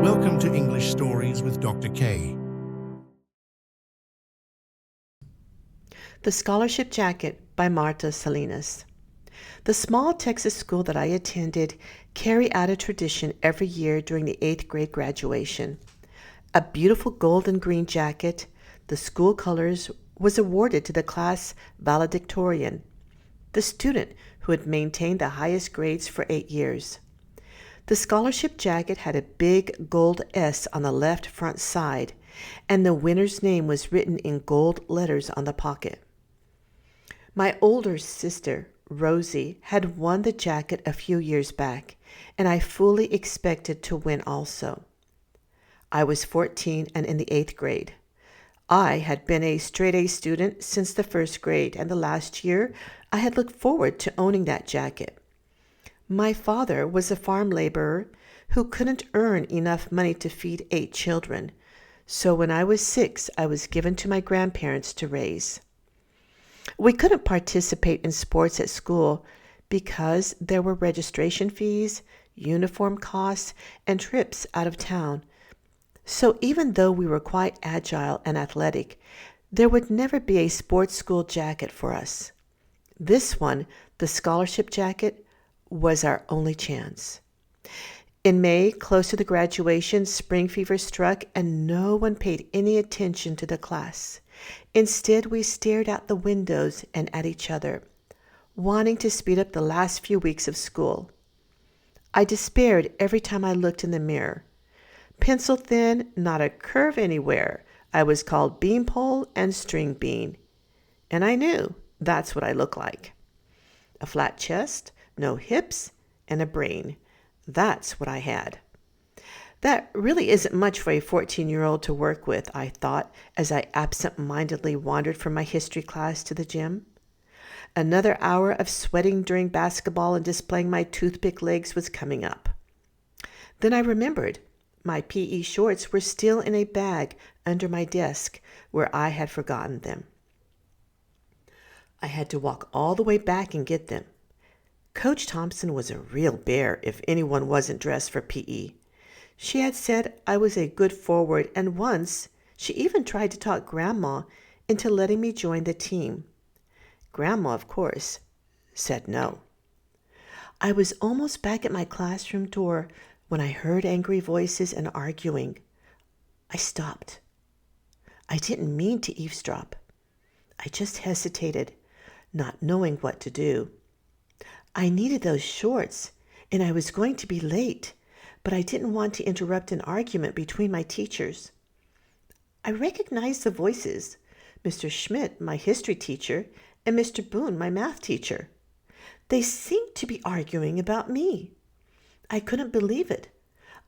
Welcome to English Stories with Dr. K. The Scholarship Jacket by Marta Salinas. The small Texas school that I attended carried out a tradition every year during the 8th grade graduation. A beautiful gold and green jacket, the school colors, was awarded to the class valedictorian, the student who had maintained the highest grades for 8 years. The scholarship jacket had a big gold S on the left front side, and the winner's name was written in gold letters on the pocket. My older sister, Rosie, had won the jacket a few years back, and I fully expected to win also. I was 14 and in the 8th grade. I had been a straight-A student since the 1st grade, and the last year I had looked forward to owning that jacket. My father was a farm laborer who couldn't earn enough money to feed 8 children, so when I was 6, I was given to my grandparents to raise. We couldn't participate in sports at school because there were registration fees, uniform costs, and trips out of town. So even though we were quite agile and athletic, there would never be a sports school jacket for us. This one, the scholarship jacket, was our only chance. In May, close to the graduation, spring fever struck and no one paid any attention to the class. Instead, we stared out the windows and at each other, wanting to speed up the last few weeks of school. I despaired every time I looked in the mirror. Pencil thin, not a curve anywhere. I was called beanpole and string bean. And I knew that's what I looked like. A flat chest, no hips, and a brain. That's what I had. That really isn't much for a 14-year-old to work with, I thought, as I absent-mindedly wandered from my history class to the gym. Another hour of sweating during basketball and displaying my toothpick legs was coming up. Then I remembered my PE shorts were still in a bag under my desk where I had forgotten them. I had to walk all the way back and get them. Coach Thompson was a real bear if anyone wasn't dressed for PE. She had said I was a good forward, and once she even tried to talk Grandma into letting me join the team. Grandma, of course, said no. I was almost back at my classroom door when I heard angry voices and arguing. I stopped. I didn't mean to eavesdrop. I just hesitated, not knowing what to do. I needed those shorts, and I was going to be late, but I didn't want to interrupt an argument between my teachers. I recognized the voices, Mr. Schmidt, my history teacher, and Mr. Boone, my math teacher. They seemed to be arguing about me. I couldn't believe it.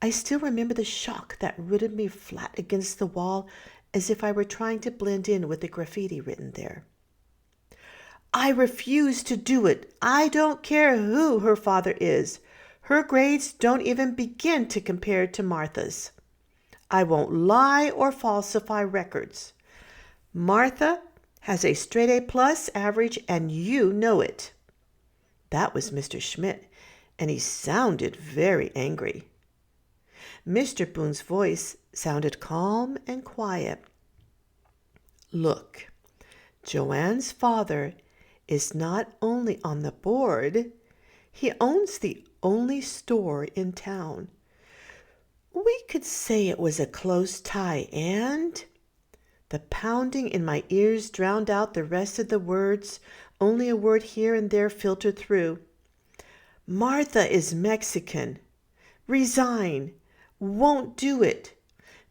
I still remember the shock that rooted me flat against the wall as if I were trying to blend in with the graffiti written there. I refuse to do it. I don't care who her father is. Her grades don't even begin to compare to Martha's. I won't lie or falsify records. Martha has a straight A plus average, and you know it. That was Mr. Schmidt, and he sounded very angry. Mr. Boone's voice sounded calm and quiet. Look, Joanne's father is not only on the board, he owns the only store in town. We could say it was a close tie, and the pounding in my ears drowned out the rest of the words. Only a word here and there filtered through. Martha is Mexican. Resign. Won't do it.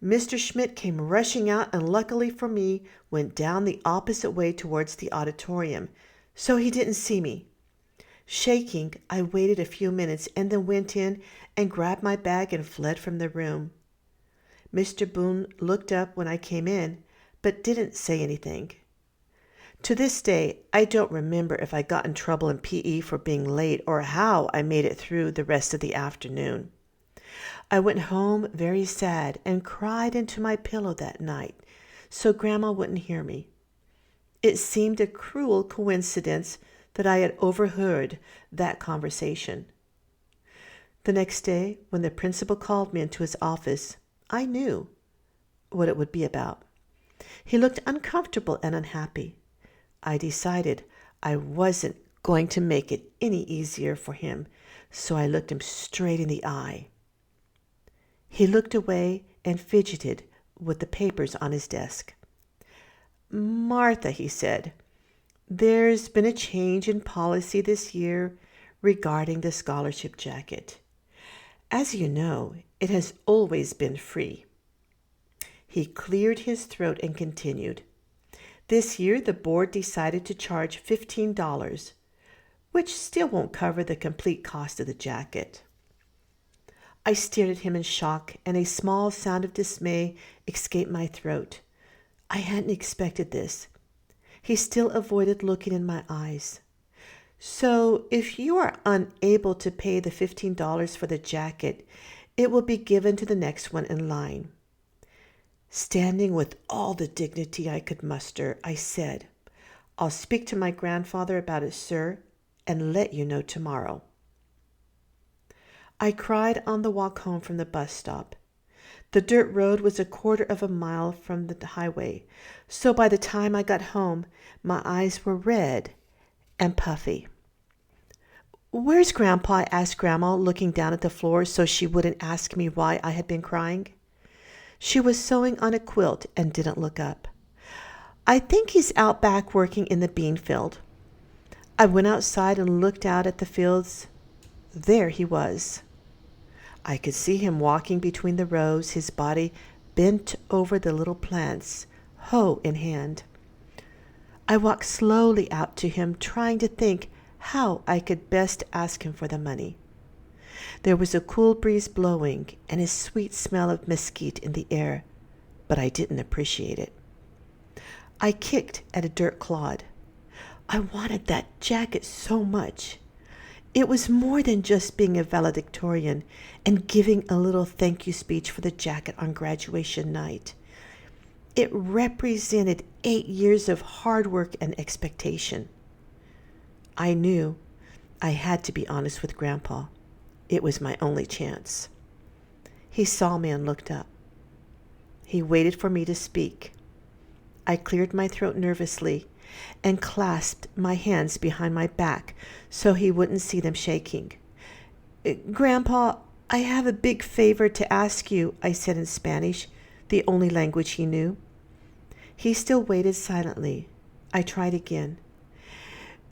Mr. Schmidt came rushing out and luckily for me went down the opposite way towards the auditorium, so he didn't see me. Shaking, I waited a few minutes and then went in and grabbed my bag and fled from the room. Mr. Boone looked up when I came in, but didn't say anything. To this day, I don't remember if I got in trouble in PE for being late or how I made it through the rest of the afternoon. I went home very sad and cried into my pillow that night so Grandma wouldn't hear me. It seemed a cruel coincidence that I had overheard that conversation. The next day, when the principal called me into his office, I knew what it would be about. He looked uncomfortable and unhappy. I decided I wasn't going to make it any easier for him, so I looked him straight in the eye. He looked away and fidgeted with the papers on his desk. "Martha," he said, "there's been a change in policy this year regarding the scholarship jacket. As you know, it has always been free." He cleared his throat and continued, "This year the board decided to charge $15, which still won't cover the complete cost of the jacket." I stared at him in shock, and a small sound of dismay escaped my throat. I hadn't expected this. He still avoided looking in my eyes. "So, if you are unable to pay the $15 for the jacket, it will be given to the next one in line." Standing with all the dignity I could muster, I said, "I'll speak to my grandfather about it, sir, and let you know tomorrow." I cried on the walk home from the bus stop. The dirt road was a quarter of a mile from the highway, so by the time I got home, my eyes were red and puffy. "Where's Grandpa?" I asked Grandma, looking down at the floor so she wouldn't ask me why I had been crying. She was sewing on a quilt and didn't look up. "I think he's out back working in the bean field." I went outside and looked out at the fields. There he was. I could see him walking between the rows, his body bent over the little plants, hoe in hand. I walked slowly out to him, trying to think how I could best ask him for the money. There was a cool breeze blowing and a sweet smell of mesquite in the air, but I didn't appreciate it. I kicked at a dirt clod. I wanted that jacket so much. It was more than just being a valedictorian and giving a little thank you speech for the jacket on graduation night. It represented 8 years of hard work and expectation. I knew I had to be honest with Grandpa. It was my only chance. He saw me and looked up. He waited for me to speak. I cleared my throat nervously and clasped my hands behind my back so he wouldn't see them shaking. "Grandpa, I have a big favor to ask you," I said in Spanish, the only language he knew. He still waited silently. I tried again.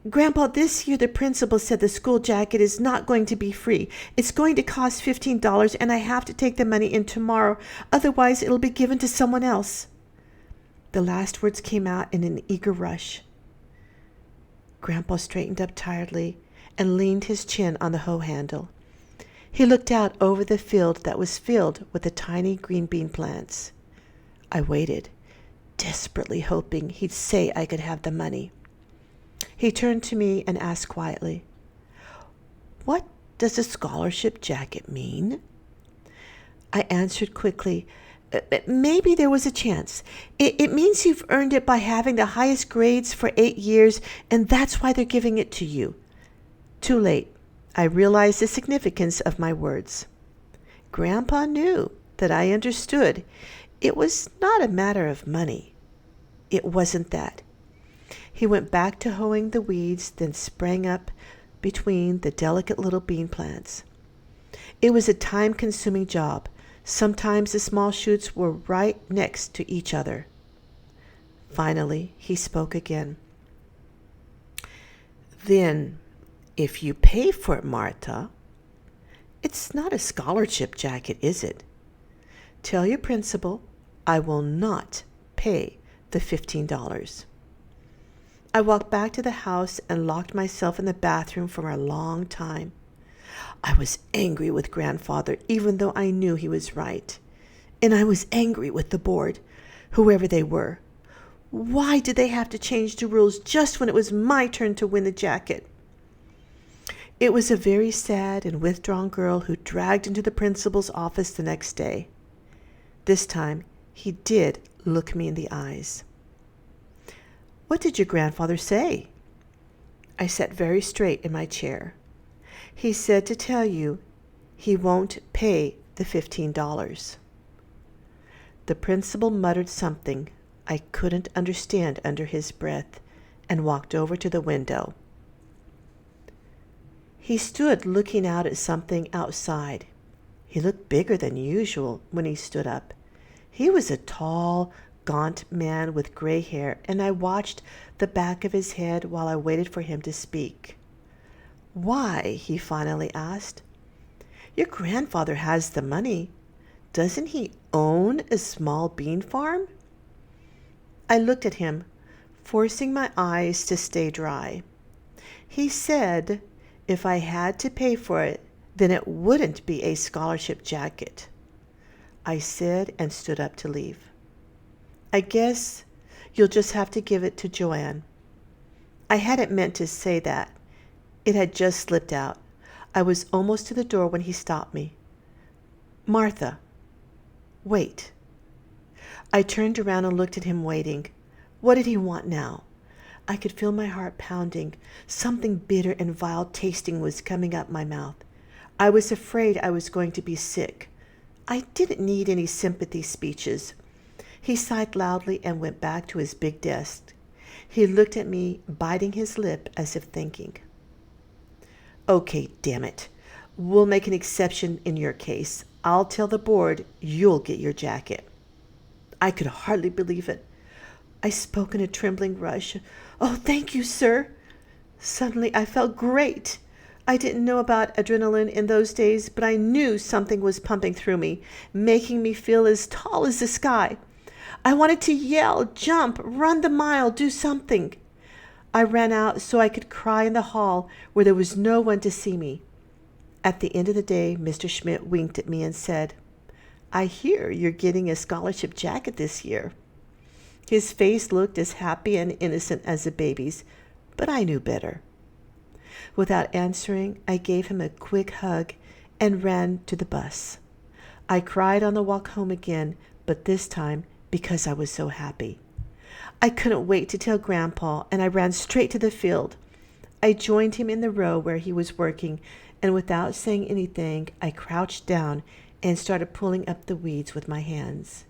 "Grandpa, this year the principal said the school jacket is not going to be free. It's going to cost $15, and I have to take the money in tomorrow. Otherwise, it'll be given to someone else." The last words came out in an eager rush. Grandpa straightened up tiredly and leaned his chin on the hoe handle. He looked out over the field that was filled with the tiny green bean plants. I waited, desperately hoping he'd say I could have the money. He turned to me and asked quietly, "What does a scholarship jacket mean?" I answered quickly, "Maybe there was a chance. It means you've earned it by having the highest grades for 8 years, and that's why they're giving it to you." Too late, I realized the significance of my words. Grandpa knew that I understood. It was not a matter of money. It wasn't that. He went back to hoeing the weeds, then sprang up between the delicate little bean plants. It was a time-consuming job. Sometimes the small shoots were right next to each other. Finally, he spoke again. "Then, if you pay for it, Marta, it's not a scholarship jacket, is it? Tell your principal I will not pay the $15. I walked back to the house and locked myself in the bathroom for a long time. I was angry with Grandfather, even though I knew he was right. And I was angry with the board, whoever they were. Why did they have to change the rules just when it was my turn to win the jacket? It was a very sad and withdrawn girl who dragged into the principal's office the next day. This time, he did look me in the eyes. "What did your grandfather say?" I sat very straight in my chair. "He said to tell you He won't pay the $15. The principal muttered something I couldn't understand under his breath and walked over to the window. He stood looking out at something outside. He looked bigger than usual when he stood up. He was a tall, gaunt man with gray hair, and I watched the back of his head while I waited for him to speak. "Why?" he finally asked. "Your grandfather has the money. Doesn't he own a small bean farm?" I looked at him, forcing my eyes to stay dry. He said if I had to pay for it, then it wouldn't be a scholarship jacket. I said and stood up to leave. "I guess you'll just have to give it to Joanne." I hadn't meant to say that. It had just slipped out. I was almost to the door when he stopped me. "Martha, wait." I turned around and looked at him waiting. What did he want now? I could feel my heart pounding. Something bitter and vile tasting was coming up my mouth. I was afraid I was going to be sick. I didn't need any sympathy speeches. He sighed loudly and went back to his big desk. He looked at me, biting his lip as if thinking. "Okay, damn it. We'll make an exception in your case. I'll tell the board you'll get your jacket." I could hardly believe it. I spoke in a trembling rush. "Oh, thank you, sir." Suddenly I felt great. I didn't know about adrenaline in those days, but I knew something was pumping through me, making me feel as tall as the sky. I wanted to yell, jump, run the mile, do something. I ran out so I could cry in the hall where there was no one to see me. At the end of the day, Mr. Schmidt winked at me and said, "I hear you're getting a scholarship jacket this year." His face looked as happy and innocent as a baby's, but I knew better. Without answering, I gave him a quick hug and ran to the bus. I cried on the walk home again, but this time because I was so happy. I couldn't wait to tell Grandpa, and I ran straight to the field. I joined him in the row where he was working, and without saying anything, I crouched down and started pulling up the weeds with my hands.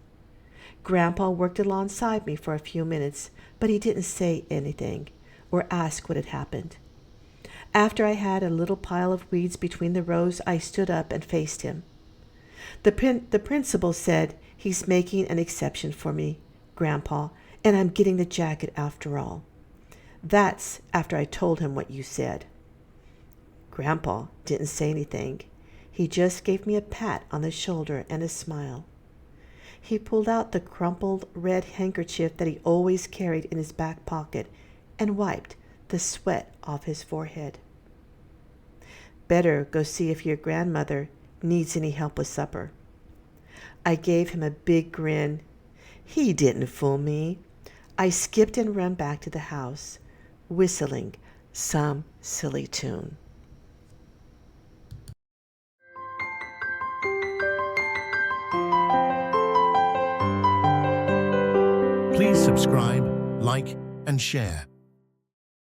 Grandpa worked alongside me for a few minutes, but he didn't say anything or ask what had happened. After I had a little pile of weeds between the rows, I stood up and faced him. The principal said he's making an exception for me, Grandpa, and I'm getting the jacket after all. That's after I told him what you said. Grandpa didn't say anything. He just gave me a pat on the shoulder and a smile. He pulled out the crumpled red handkerchief that he always carried in his back pocket and wiped the sweat off his forehead. "Better go see if your grandmother needs any help with supper." I gave him a big grin. He didn't fool me. I skipped and ran back to the house, whistling some silly tune. Please subscribe, like, and share.